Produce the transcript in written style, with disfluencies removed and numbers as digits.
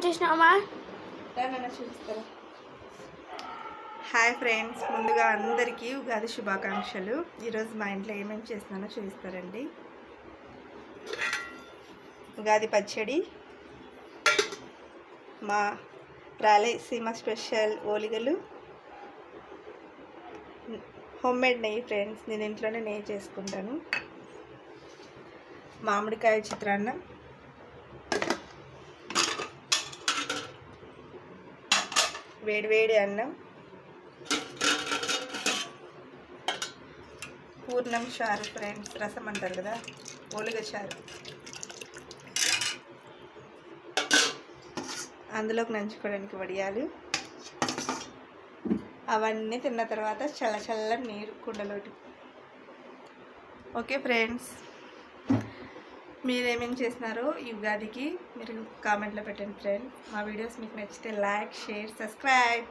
చేసినావా? చూపిస్తారా? Hi friends, ముందుగా అందరికీ ఉగాది శుభాకాంక్షలు. ఈరోజు మా ఇంట్లో ఏమేమి చేస్తున్నానో చూపిస్తారండి. ఉగాది పచ్చడి, మా రాయలసీమ స్పెషల్ ఓలిగలు, హోమ్మేడ్ నెయ్యి ఫ్రెండ్స్, నేను ఇంట్లోనే నెయ్యి చేసుకుంటాను, మామిడికాయ చిత్రాన్నం, వేడివేడి అన్నం, పూర్ణం చారు ఫ్రెండ్స్, రసం అంటారు కదా, ఓలిగ చారు, అందులోకి నంచుకోవడానికి వడియాలు. అవన్నీ తిన్న తర్వాత చల్ల నీరు కుండలోటి. ఓకే ఫ్రెండ్స్, మీరేమేమి చేస్తున్నారో ఈ ఉగాదికి మీరు కామెంట్లో పెట్టండి ఫ్రెండ్స్. మా వీడియోస్ మీకు నచ్చితే లైక్, షేర్, సబ్స్క్రైబ్.